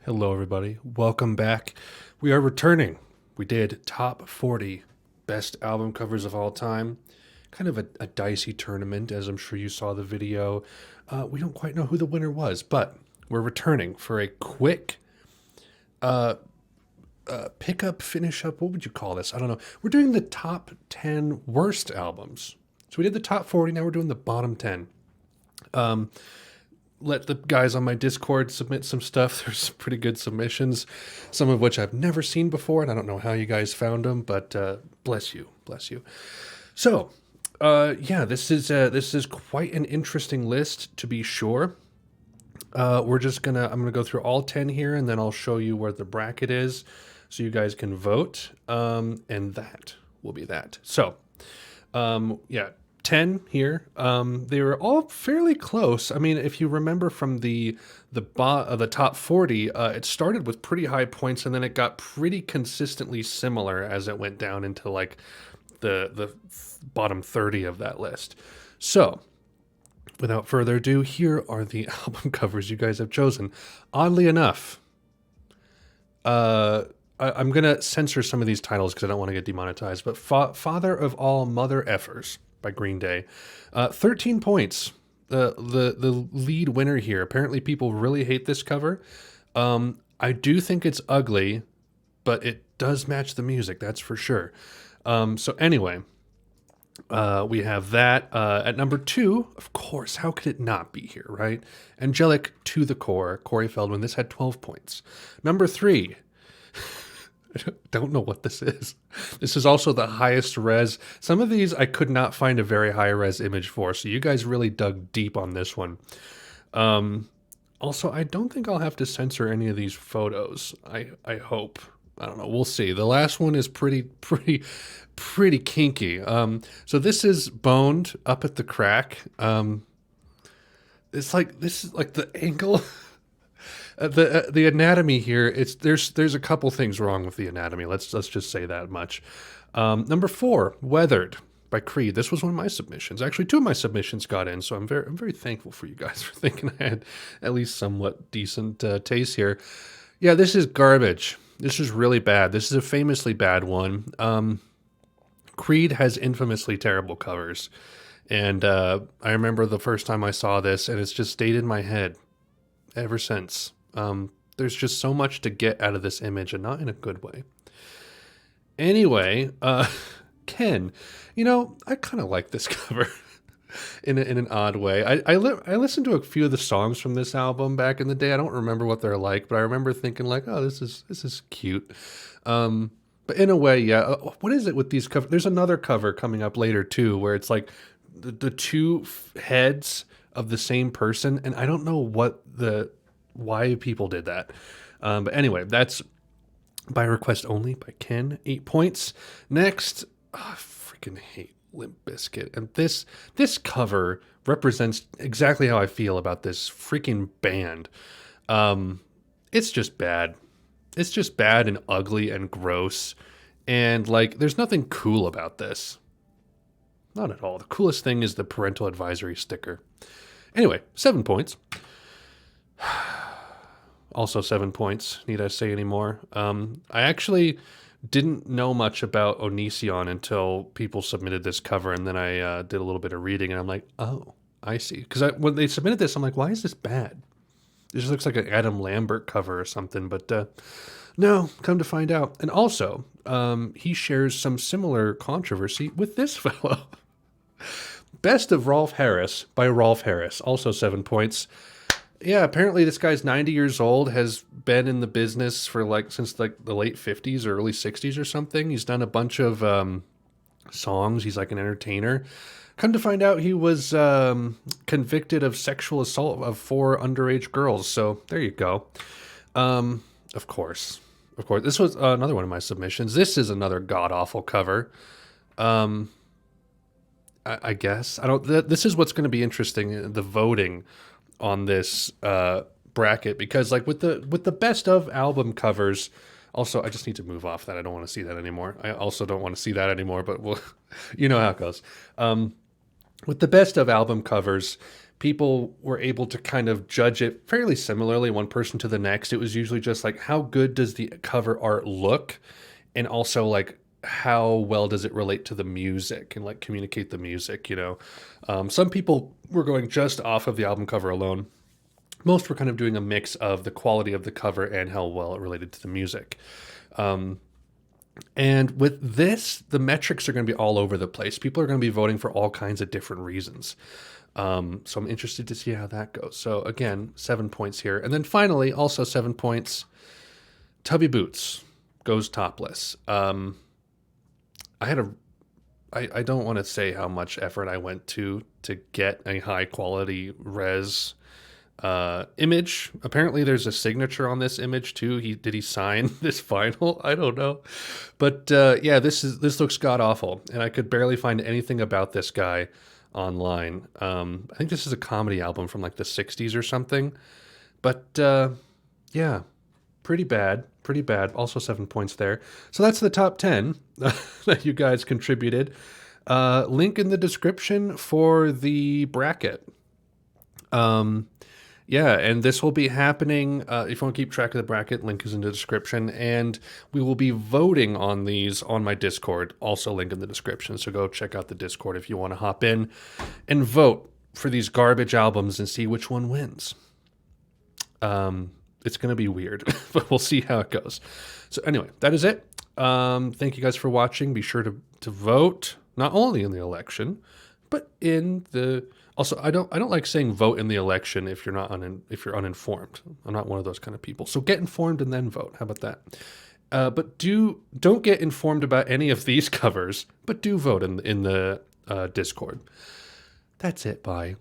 Hello, everybody. Welcome back. We are returning. We did top 40 best album covers of all time. Kind of a dicey tournament, as I'm sure you saw the video. We don't quite know who the winner was, but we're returning for a quick pick up, finish up. What would you call this? I don't know. We're doing the top 10 worst albums. So we did the top 40. Now we're doing the bottom 10. Let the guys on my Discord submit some stuff. There's some pretty good submissions, some of which I've never seen before, and I don't know how you guys found them, but bless you, bless you. So, this is quite an interesting list to be sure. I'm gonna go through all 10 here, and then I'll show you where the bracket is, so you guys can vote, and that will be that. So, 10 here. They were all fairly close. I mean, if you remember from the top 40, it started with pretty high points, and then it got pretty consistently similar as it went down into like the bottom 30 of that list. So, without further ado, here are the album covers you guys have chosen. Oddly enough, I'm going to censor some of these titles because I don't want to get demonetized, but Father of All Mother Effers by Green Day. 13 points. The lead winner here. Apparently people really hate this cover. I do think it's ugly, but it does match the music, that's for sure. So anyway, we have that. At number 2, of course, how could it not be here, right? Angelic to the Core, Corey Feldman. This had 12 points. Number 3, I don't know what this is. This is also the highest res. Some of these I could not find a very high res image for, so you guys really dug deep on this one. Also, I don't think I'll have to censor any of these photos. I hope. I don't know. We'll see. The last one is pretty kinky. So this is Boned Up at the Crack. This is like the angle. The anatomy here, there's a couple things wrong with the anatomy. Let's just say that much. Number 4, Weathered by Creed. This was one of my submissions. Actually, 2 of my submissions got in, so I'm very thankful for you guys for thinking I had at least somewhat decent taste here. Yeah, this is garbage. This is really bad. This is a famously bad one. Creed has infamously terrible covers, and I remember the first time I saw this, and it's just stayed in my head ever since. There's just so much to get out of this image, and not in a good way. Anyway, Ken, I kind of like this cover in an odd way. I listened to a few of the songs from this album back in the day. I don't remember what they're like, but I remember thinking like, oh, this is cute. But in a way, yeah. What is it with these covers? There's another cover coming up later too, where it's like the two heads of the same person, and I don't know why people did that. But anyway, that's by request only by Ken. 8 points. Next, I freaking hate Limp Bizkit, and this cover represents exactly how I feel about this freaking band. It's just bad. It's just bad and ugly and gross, and like there's nothing cool about this. Not at all. The coolest thing is the parental advisory sticker. Anyway, 7 points. Also 7 points. Need I say any more? I actually didn't know much about Onision until people submitted this cover, and then I did a little bit of reading, and I'm like, oh, I see. Because when they submitted this, I'm like, why is this bad? This looks like an Adam Lambert cover or something, but no, come to find out. And also, he shares some similar controversy with this fellow. Best of Rolf Harris by Rolf Harris, also 7 points. Yeah, apparently this guy's 90 years old, has been in the business for since the late 50s or early 60s or something. He's done a bunch of songs. He's like an entertainer. Come to find out, he was convicted of sexual assault of 4 underage girls. So there you go. Of course. This was another one of my submissions. This is another god-awful cover. I guess. This is what's going to be interesting, the voting on this bracket, because like with the best of album covers, also I just need to move off that. I don't want to see that anymore. I also don't want to see that anymore, but you know how it goes. With the best of album covers, people were able to kind of judge it fairly similarly, one person to the next. It was usually just like, how good does the cover art look? And also like, how well does it relate to the music and like communicate the music, you know? Some people were going just off of the album cover alone. Most were kind of doing a mix of the quality of the cover and how well it related to the music. And with this, the metrics are going to be all over the place. People are going to be voting for all kinds of different reasons. So I'm interested to see how that goes. So again, 7 points here. And then finally, also 7 points, Tubby Boots goes topless. I don't want to say how much effort I went to get a high quality res image. Apparently there's a signature on this image too. Did he sign this vinyl? I don't know. But yeah, this looks god awful, and I could barely find anything about this guy online. I think this is a comedy album from like the 60s or something. But yeah, pretty bad. Pretty bad. Also 7 points there. So that's the top 10 that you guys contributed. Link in the description for the bracket. Yeah, and this will be happening. If you want to keep track of the bracket, link is in the description. And we will be voting on these on my Discord, also link in the description. So go check out the Discord if you want to hop in and vote for these garbage albums and see which one wins. It's going to be weird, but we'll see how it goes. So anyway, that is it. Thank you guys for watching. Be sure to vote, not only in the election, but in the... Also, I don't like saying vote in the election if you're if you're uninformed. I'm not one of those kind of people. So get informed and then vote. How about that? But don't get informed about any of these covers, but do vote in the Discord. That's it. Bye.